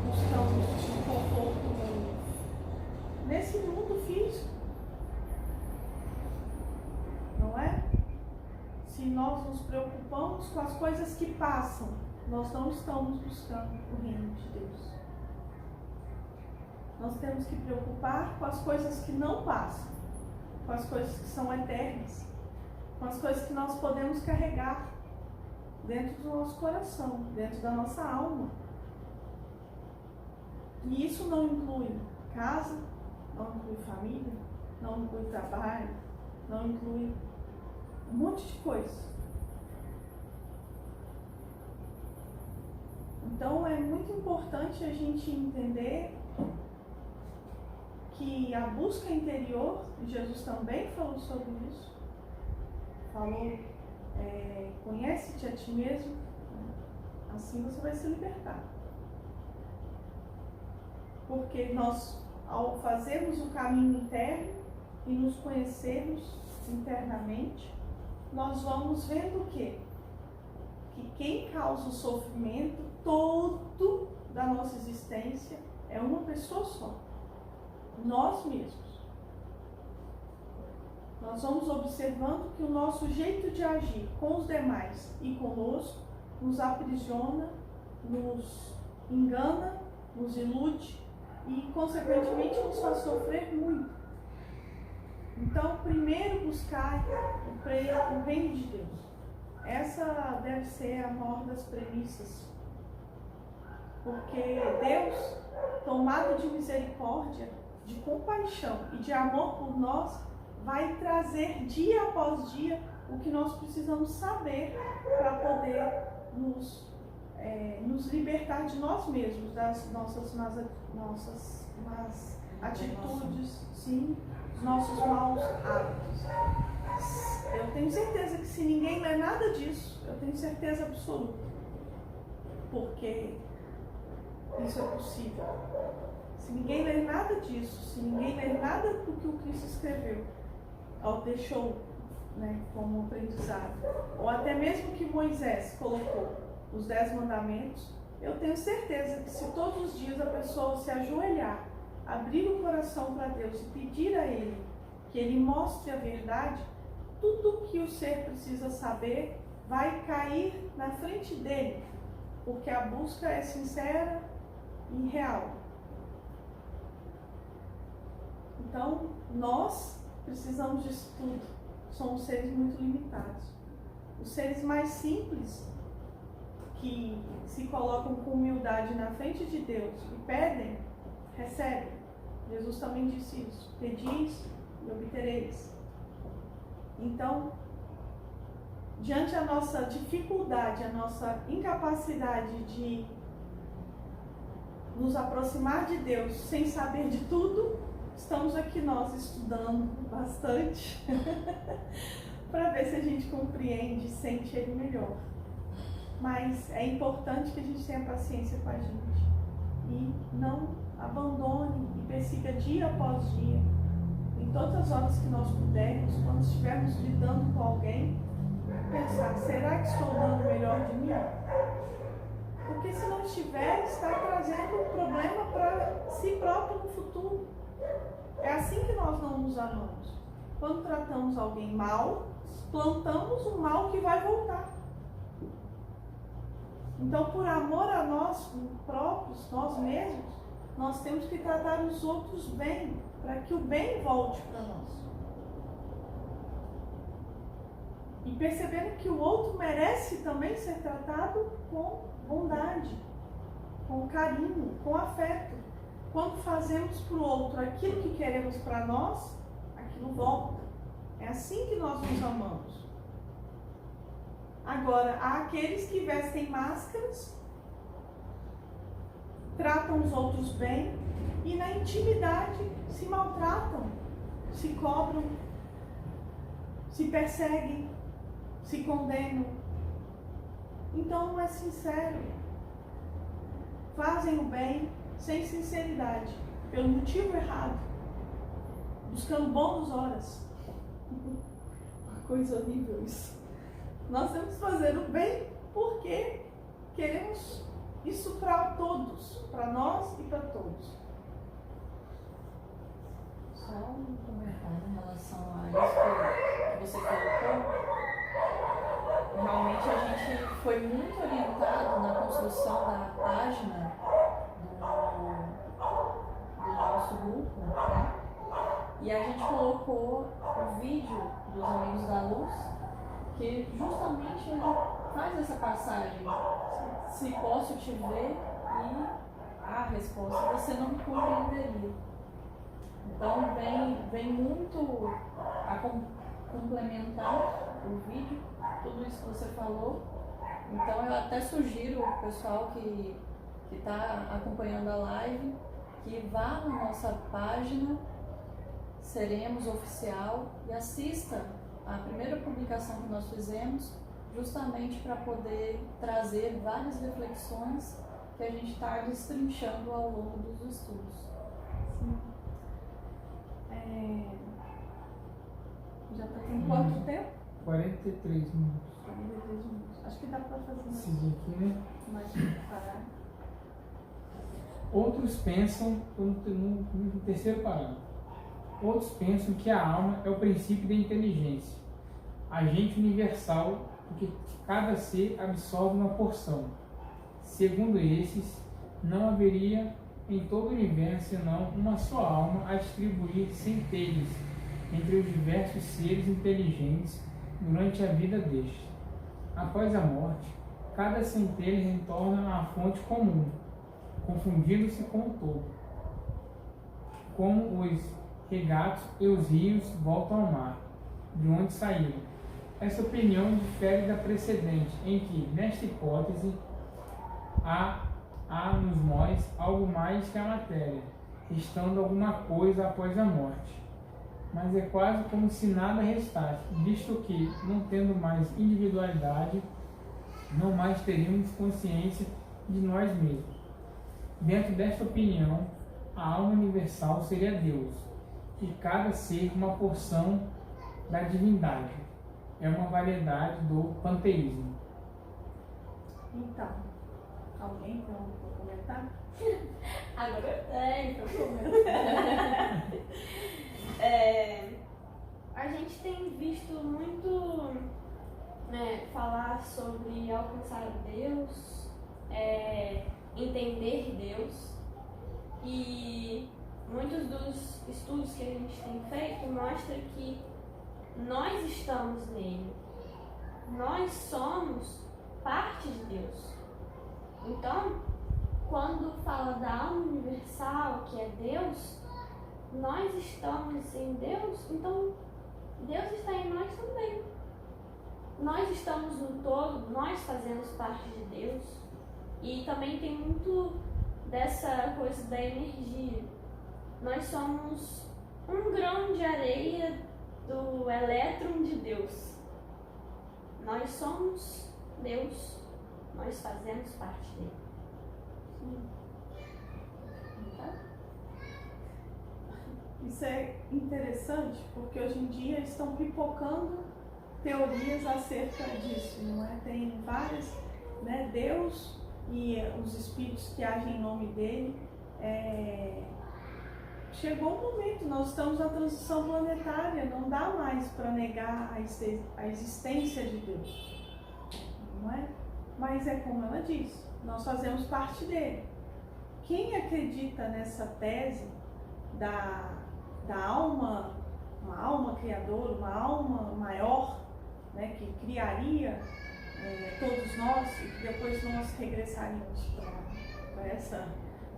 buscamos o conforto nesse mundo físico, não é? Se nós nos preocupamos com as coisas que passam, nós não estamos buscando o reino de Deus. Nós temos que preocupar com as coisas que não passam, com as coisas que são eternas, com as coisas que nós podemos carregar dentro do nosso coração, dentro da nossa alma. E isso não inclui casa, não inclui família, não inclui trabalho, não inclui um monte de coisa. Então é muito importante a gente entender que a busca interior, e Jesus também falou sobre isso, falou, conhece-te a ti mesmo, assim você vai se libertar. Porque nós, ao fazermos o caminho interno e nos conhecermos internamente, nós vamos vendo o quê? Que quem causa o sofrimento todo da nossa existência é uma pessoa só. Nós mesmos. Nós vamos observando que o nosso jeito de agir com os demais e conosco nos aprisiona, nos engana, nos ilude e, consequentemente, nos faz sofrer muito. Então, primeiro buscar o reino de Deus. Essa deve ser a maior das premissas. Porque Deus, tomado de misericórdia, de compaixão e de amor por nós, vai trazer dia após dia o que nós precisamos saber para poder nos libertar de nós mesmos, das nossas más atitudes, sim, dos nossos maus hábitos. Eu tenho certeza que se ninguém lê nada disso, eu tenho certeza absoluta, porque isso é possível. Se ninguém ler nada disso, se ninguém ler nada do que o Cristo escreveu, ou deixou, né, como aprendizado, ou até mesmo que Moisés colocou, os 10 mandamentos, eu tenho certeza que se todos os dias a pessoa se ajoelhar, abrir o coração para Deus e pedir a Ele que Ele mostre a verdade, tudo que o ser precisa saber vai cair na frente dele, porque a busca é sincera e real. Então, nós precisamos disso tudo. Somos seres muito limitados. Os seres mais simples, que se colocam com humildade na frente de Deus e pedem, recebem. Jesus também disse isso: pedis e obtereis. Então, diante da nossa dificuldade, a nossa incapacidade de nos aproximar de Deus sem saber de tudo, estamos aqui nós estudando bastante para ver se a gente compreende, sente Ele melhor. Mas é importante que a gente tenha paciência com a gente e não abandone e persiga dia após dia, em todas as horas que nós pudermos, quando estivermos lidando com alguém, pensar, será que estou dando o melhor de mim? Porque se não estiver, está trazendo um problema para si próprio no futuro. É assim que nós não nos amamos. Quando tratamos alguém mal, plantamos um mal que vai voltar. Então, por amor a nós próprios, nós mesmos, nós temos que tratar os outros bem, para que o bem volte para nós. E percebendo que o outro merece também ser tratado com bondade, com carinho, com afeto. Quando fazemos para o outro aquilo que queremos para nós, aquilo volta. É assim que nós nos amamos. Agora, há aqueles que vestem máscaras, tratam os outros bem e na intimidade se maltratam, se cobram, se perseguem, se condenam. Então não é sincero. Fazem o bem sem sinceridade, pelo motivo errado, buscando bônus horas. Uma coisa horrível isso. Nós temos que fazer o bem porque queremos isso para todos, para nós e para todos. Só um comentário em relação a isso que você colocou. Realmente a gente foi muito orientado na construção da página do nosso grupo, né? E a gente colocou o vídeo dos Amigos da Luz, que justamente ele faz essa passagem. Se posso te ver, e a resposta, você não me compreenderia. Então vem muito a complementar o vídeo, tudo isso que você falou. Então eu até sugiro o pessoal que está acompanhando a live que vá na nossa página Seremos Oficial e assista a primeira publicação que nós fizemos, justamente para poder trazer várias reflexões que a gente está destrinchando ao longo dos estudos. Sim. Já está com quanto tempo? 43 minutos. 43 minutos. Acho que dá para fazer mais. Seguir aqui, né? Mais preparado. Outros pensam, no terceiro parágrafo, outros pensam que a alma é o princípio da inteligência, agente universal, porque cada ser absorve uma porção. Segundo esses, não haveria em todo o universo senão uma só alma a distribuir centelhas entre os diversos seres inteligentes durante a vida destes. Após a morte, cada centelha retorna à fonte comum, confundindo-se com o todo. Como os regatos e os rios voltam ao mar, de onde saíram. Essa opinião difere da precedente, em que, nesta hipótese, há nos nós algo mais que a matéria, restando alguma coisa após a morte. Mas é quase como se nada restasse, visto que, não tendo mais individualidade, não mais teríamos consciência de nós mesmos. Dentro desta opinião, a alma universal seria Deus, e cada ser uma porção da divindade. É uma variedade do panteísmo. Então, alguém tem algo para comentar? Agora eu tenho para comentar. A gente tem visto muito falar sobre alcançar Deus, entender Deus, e muitos dos estudos que a gente tem feito mostram que nós estamos nele, nós somos parte de Deus. Então, quando fala da alma universal, que é Deus, nós estamos em Deus, então Deus está em nós também. Nós estamos no todo, nós fazemos parte de Deus. E também tem muito dessa coisa da energia. Nós somos um grão de areia do elétron de Deus. Nós somos Deus, nós fazemos parte dele. Isso é interessante porque hoje em dia estão pipocando teorias acerca disso, não é? Tem várias, né? Deus e os espíritos que agem em nome dele. Chegou um momento, nós estamos na transição planetária, não dá mais para negar a existência de Deus, não é? Mas é como ela diz, nós fazemos parte dele. Quem acredita nessa tese da alma, uma alma criadora, uma alma maior, né, que criaria todos nós e que depois nós regressaríamos para essa,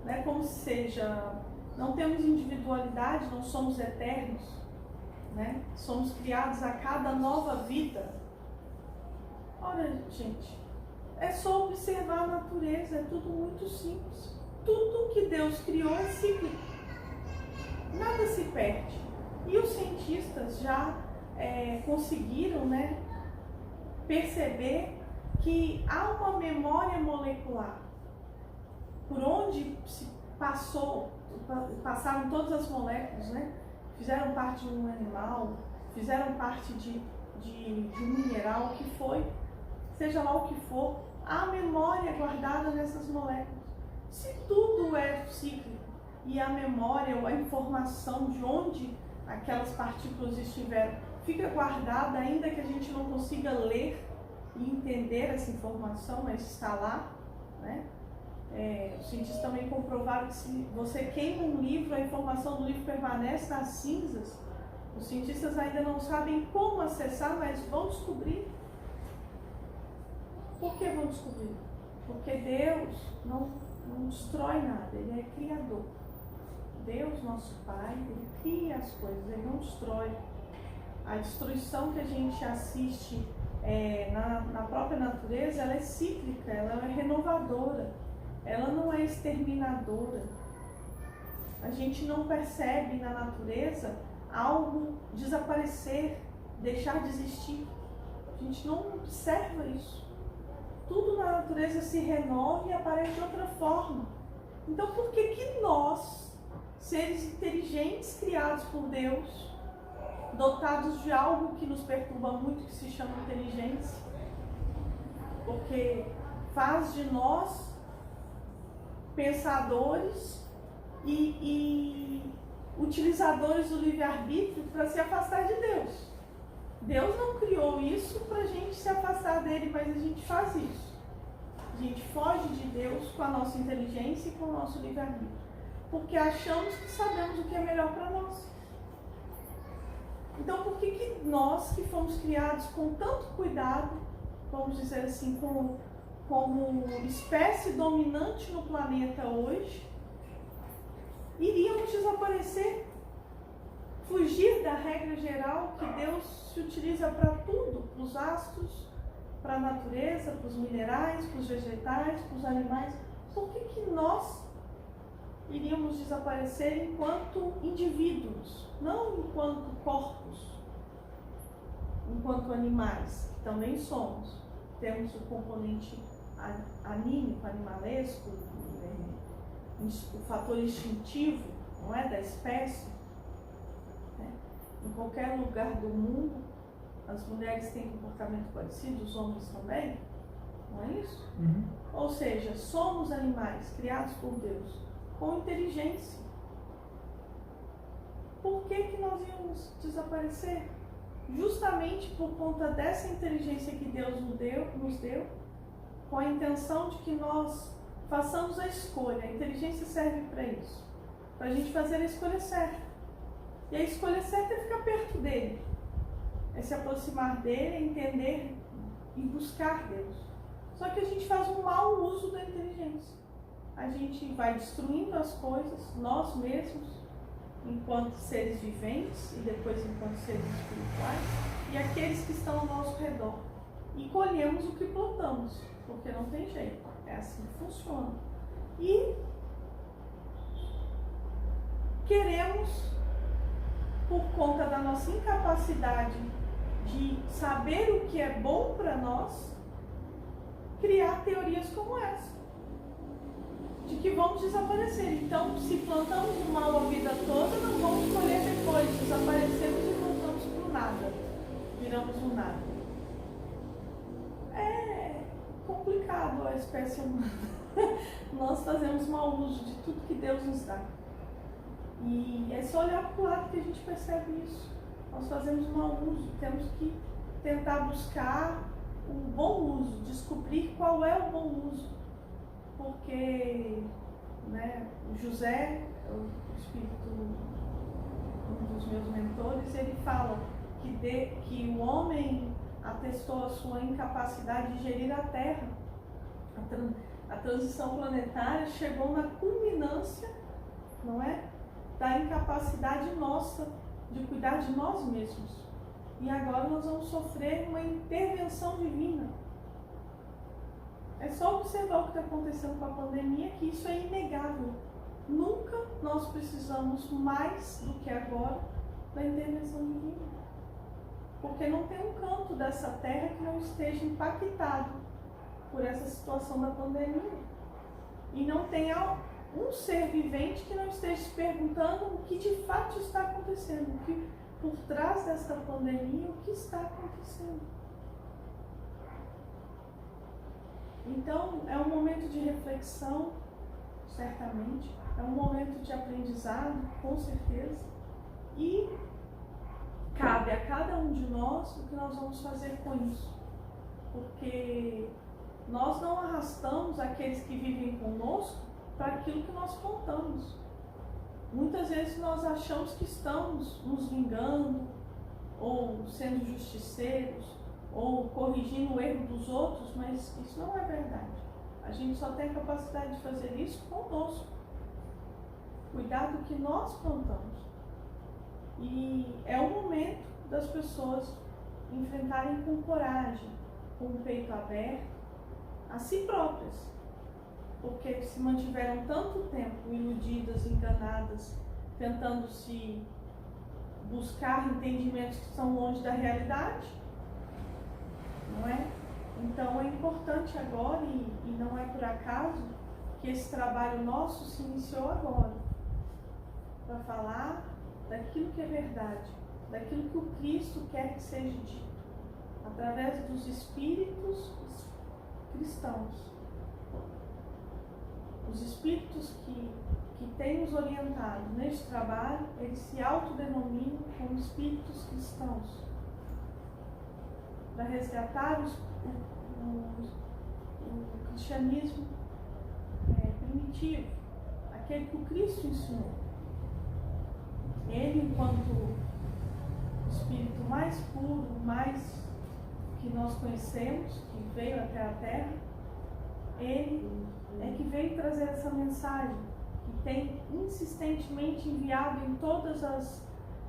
né, como seja, não temos individualidade, não somos eternos, né, somos criados a cada nova vida. Olha, gente, é só observar a natureza, é tudo muito simples. Tudo que Deus criou é cíclico, nada se perde. E os cientistas já conseguiram, né, perceber que há uma memória molecular por onde se passaram todas as moléculas, né? Fizeram parte de um animal, fizeram parte de um mineral, que foi, seja lá o que for, há memória guardada nessas moléculas. Se tudo é cíclico e a memória ou a informação de onde aquelas partículas estiveram fica guardada, ainda que a gente não consiga ler e entender essa informação, mas está lá, né? Os cientistas também comprovaram que se você queima um livro, a informação do livro permanece nas cinzas. Os cientistas ainda não sabem como acessar, mas vão descobrir. Por que vão descobrir? Porque Deus não destrói nada, Ele é criador. Deus, nosso Pai, Ele cria as coisas, Ele não destrói. A destruição que a gente assiste na própria natureza, ela é cíclica, ela é renovadora, ela não é exterminadora. A gente não percebe na natureza algo desaparecer, deixar de existir. A gente não observa isso. Tudo na natureza se renova e aparece de outra forma. Então, por que nós, seres inteligentes criados por Deus, dotados de algo que nos perturba muito, que se chama inteligência, porque faz de nós pensadores e utilizadores do livre-arbítrio para se afastar de Deus. Deus não criou isso para a gente se afastar dele, mas a gente faz isso. A gente foge de Deus com a nossa inteligência e com o nosso livre-arbítrio, porque achamos que sabemos o que é melhor para nós. Então, por que nós, que fomos criados com tanto cuidado, vamos dizer assim, como espécie dominante no planeta hoje, iríamos desaparecer, fugir da regra geral que Deus se utiliza para tudo, para os astros, para a natureza, para os minerais, para os vegetais, para os animais? Por que nós iríamos desaparecer enquanto indivíduos, não enquanto corpos, enquanto animais, que também somos? Temos o componente anímico, animalesco, o fator instintivo, não é, da espécie. Em qualquer lugar do mundo, as mulheres têm comportamento parecido, os homens também, não é isso? Uhum. Ou seja, somos animais criados por Deus com inteligência. Por que nós íamos desaparecer? Justamente por conta dessa inteligência que Deus nos deu, com a intenção de que nós façamos a escolha. A inteligência serve para isso, para a gente fazer a escolha certa. E a escolha certa é ficar perto dele, é se aproximar dele, é entender e buscar Deus. Só que a gente faz um mau uso da inteligência. A gente vai destruindo as coisas, nós mesmos, enquanto seres viventes e depois enquanto seres espirituais, e aqueles que estão ao nosso redor. E colhemos o que plantamos, porque não tem jeito, é assim que funciona. E queremos, por conta da nossa incapacidade de saber o que é bom para nós, criar teorias como essa, de que vão vamos desaparecer. Então, se plantamos o mal a vida toda, não vamos colher depois. Desaparecemos e voltamos para o nada. Viramos um nada. É complicado a espécie humana. Nós fazemos mau uso de tudo que Deus nos dá. E é só olhar para o lado que a gente percebe isso. Nós fazemos mau uso. Temos que tentar buscar o bom uso, descobrir qual é o bom uso. Porque, né, o José, o espírito, um dos meus mentores, ele fala que o homem atestou a sua incapacidade de gerir a Terra. A transição planetária chegou na culminância, não é, da incapacidade nossa de cuidar de nós mesmos. E agora nós vamos sofrer uma intervenção divina. É só observar o que está acontecendo com a pandemia, que isso é inegável. Nunca nós precisamos mais do que agora da intervenção divina. Porque não tem um canto dessa terra que não esteja impactado por essa situação da pandemia. E não tem um ser vivente que não esteja se perguntando o que de fato está acontecendo, o que por trás dessa pandemia, o que está acontecendo. Então, é um momento de reflexão, certamente, é um momento de aprendizado, com certeza, e cabe a cada um de nós o que nós vamos fazer com isso, porque nós não arrastamos aqueles que vivem conosco para aquilo que nós contamos. Muitas vezes nós achamos que estamos nos vingando, ou sendo justiceiros, ou corrigindo o erro dos outros, mas isso não é verdade. A gente só tem a capacidade de fazer isso conosco. Cuidar do que nós plantamos. E é o momento das pessoas enfrentarem com coragem, com o peito aberto, a si próprias. Porque se mantiveram tanto tempo iludidas, enganadas, tentando se buscar entendimentos que estão longe da realidade, não é? Então é importante agora, e não é por acaso, que esse trabalho nosso se iniciou agora, para falar daquilo que é verdade, daquilo que o Cristo quer que seja dito, através dos espíritos cristãos. Os espíritos que têm nos orientado neste trabalho, eles se autodenominam como espíritos cristãos, para resgatar o cristianismo primitivo, aquele que o Cristo ensinou. Ele, enquanto o espírito mais puro, mais que nós conhecemos, que veio até a Terra, ele é que veio trazer essa mensagem, que tem insistentemente enviado em todas as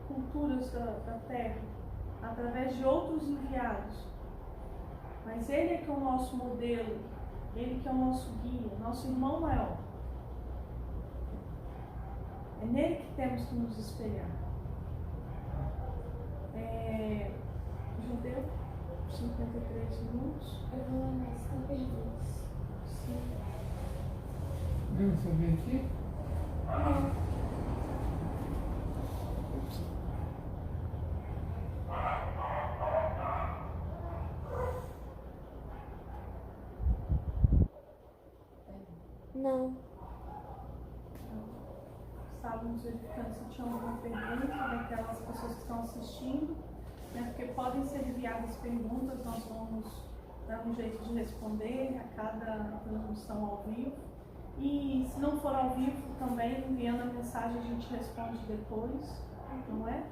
culturas da Terra, através de outros enviados. Mas ele é que é o nosso modelo, ele que é o nosso guia, nosso irmão maior. É nele que temos que nos espelhar. Já deu 53 minutos. Eu vou mais com perguntas. Sim. Vamos saber aqui? Não. Estávamos verificando se tinha alguma pergunta daquelas pessoas que estão assistindo, né? Porque podem ser enviadas perguntas, nós vamos dar um jeito de responder a cada transmissão ao vivo. E se não for ao vivo também, enviando a mensagem a gente responde depois, não é?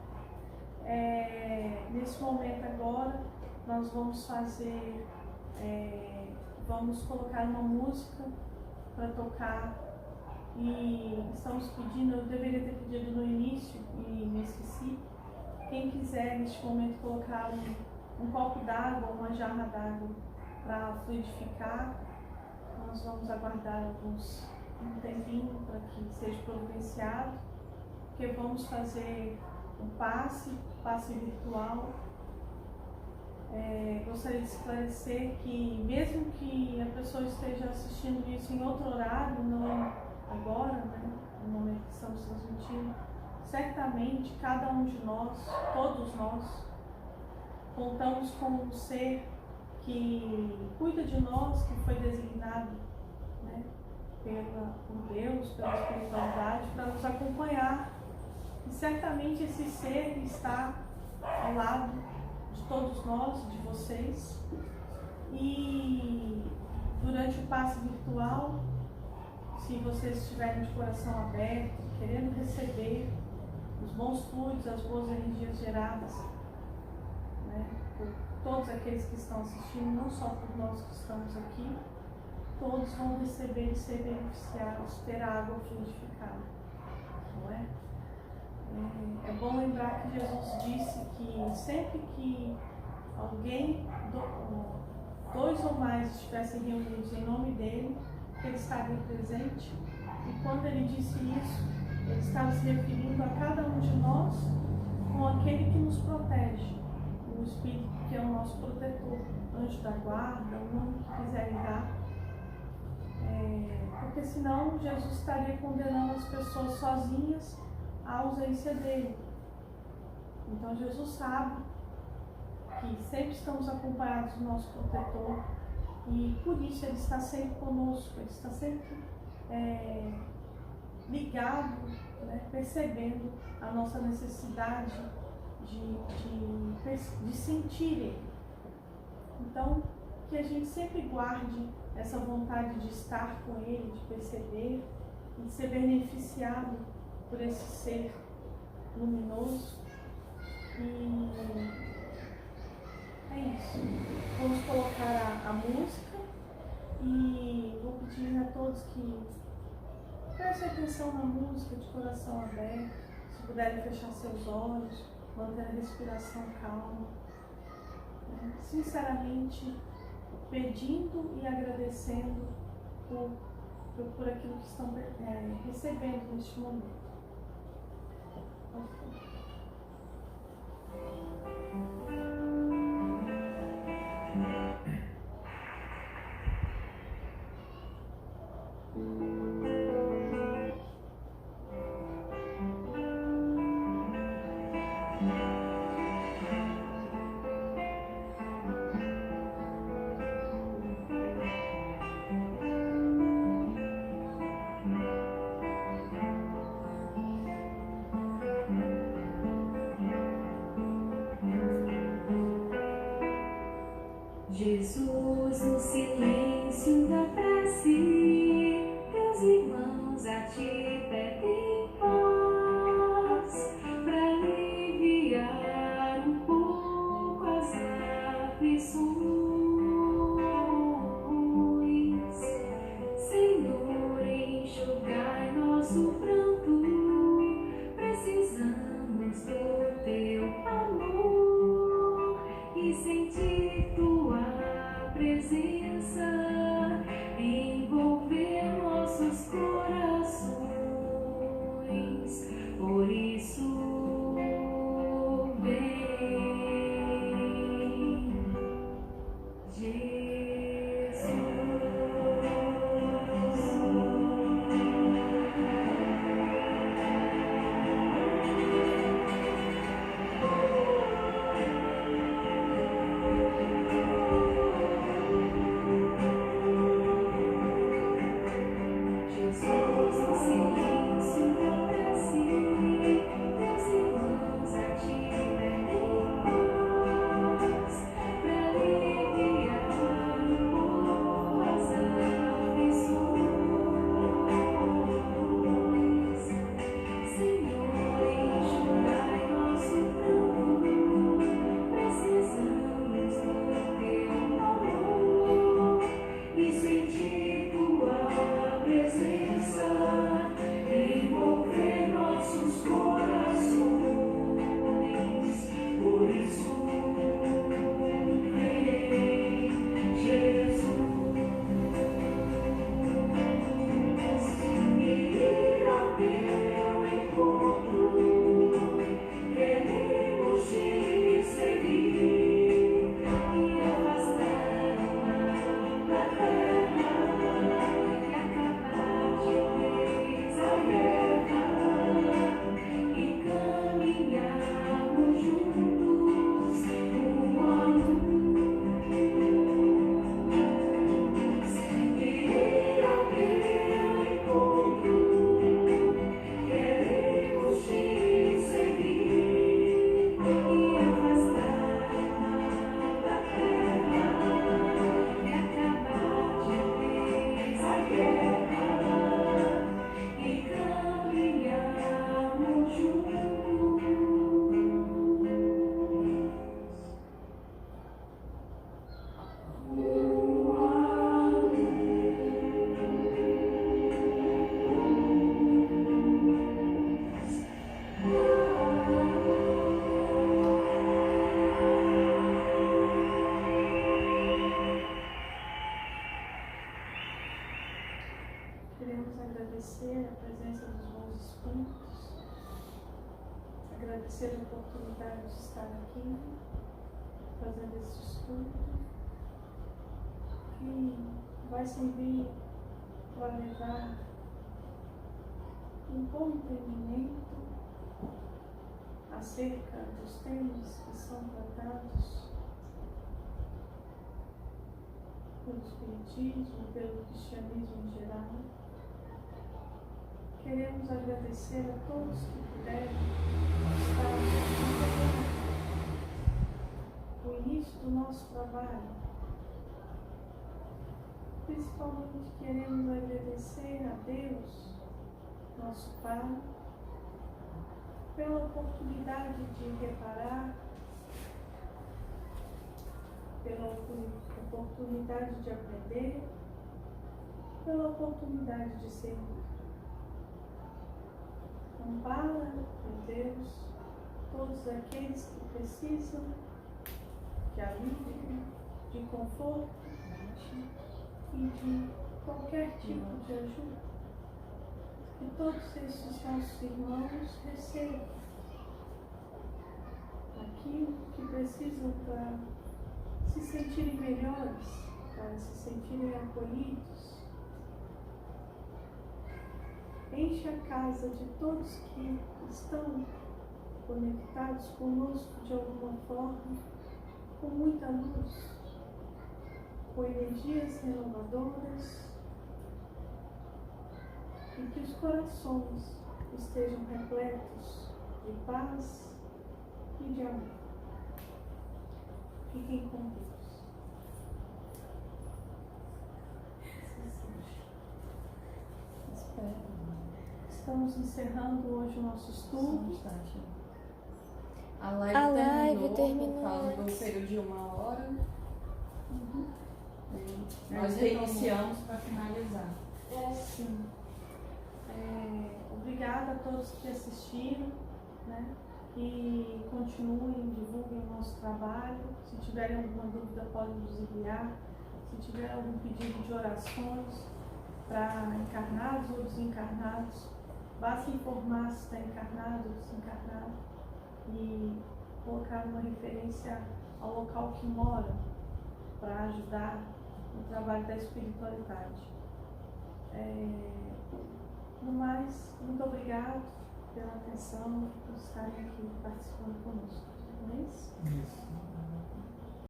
Nesse momento agora, nós vamos fazer, vamos colocar uma música para tocar, e estamos pedindo, eu deveria ter pedido no início e me esqueci, quem quiser neste momento colocar um copo d'água, uma jarra d'água para fluidificar, nós vamos aguardar um tempinho para que seja providenciado, porque vamos fazer um passe virtual. Gostaria de esclarecer que mesmo que a pessoa esteja assistindo isso em outro horário, não certamente cada um de nós, todos nós, contamos com um ser que cuida de nós, que foi designado, né, por Deus, pela espiritualidade, para nos acompanhar. E certamente esse ser está ao lado de todos nós, de vocês. E durante o passe virtual, se vocês estiverem de coração aberto, querendo receber os bons fluidos, as boas energias geradas, né, por todos aqueles que estão assistindo, não só por nós que estamos aqui, todos vão receber e ser beneficiados, ter a água fluidificada, não é? É bom lembrar que Jesus disse que sempre que alguém, dois ou mais estivessem reunidos em nome dele, ele estaria presente. E quando ele disse isso, ele estava se referindo a cada um de nós com aquele que nos protege, o Espírito que é o nosso protetor, anjo da guarda, o nome que quiserem dar. Porque senão Jesus estaria condenando as pessoas sozinhas à ausência dele. Então Jesus sabe que sempre estamos acompanhados do nosso protetor e por isso ele está sempre conosco, ele está sempre ligado, né, percebendo a nossa necessidade de sentir ele. Então, que a gente sempre guarde essa vontade de estar com ele, de perceber e de ser beneficiado por esse ser luminoso. E é isso. Vamos colocar a música e vou pedir a todos que prestem atenção na música de coração aberto, se puderem fechar seus olhos, manter a respiração calma, né? Sinceramente pedindo e agradecendo por aquilo que estão recebendo neste momento. Jesus, no silêncio da prece, teus irmãos a ti pedem paz, pra aliviar um pouco as aflições. Senhor, enxugai nosso pranto, precisamos do teu amor e sentir tua presença, envolver nossos corações. Por isso, vem, Jesus. agradecer a presença dos bons espíritos, agradecer a oportunidade de estar aqui, fazendo esse estudo, que vai servir para levar um bom entendimento acerca dos temas que são tratados pelo Espiritismo, pelo cristianismo em geral. Queremos agradecer a todos que puderam estar acompanhando o início do nosso trabalho. Principalmente queremos agradecer a Deus, nosso Pai, pela oportunidade de reparar, pela oportunidade de aprender, pela oportunidade de servir. Ampara, meu Deus, todos aqueles que precisam de alívio, de conforto e de qualquer tipo de ajuda. Que todos esses nossos irmãos recebam aquilo que precisam para se sentirem melhores, para se sentirem acolhidos. Enche a casa de todos que estão conectados conosco de alguma forma, com muita luz, com energias renovadoras, e que os corações estejam repletos de paz e de amor. Fiquem com Deus. Estamos encerrando hoje o nosso estudo. A A live live terminou terminou por causa do antes. período de 1 hora. Nós Nós reiniciamos para finalizar. Sim. Obrigada a todos que assistiram, né? E continuem, divulguem o nosso trabalho. Se tiverem alguma dúvida, podem nos enviar. Se tiver algum pedido de orações para encarnados ou desencarnados, basta informar se está encarnado ou desencarnado e colocar uma referência ao local que mora para ajudar no trabalho da espiritualidade. No mais, muito obrigado pela atenção, por estarem aqui participando conosco. Não é isso? Isso.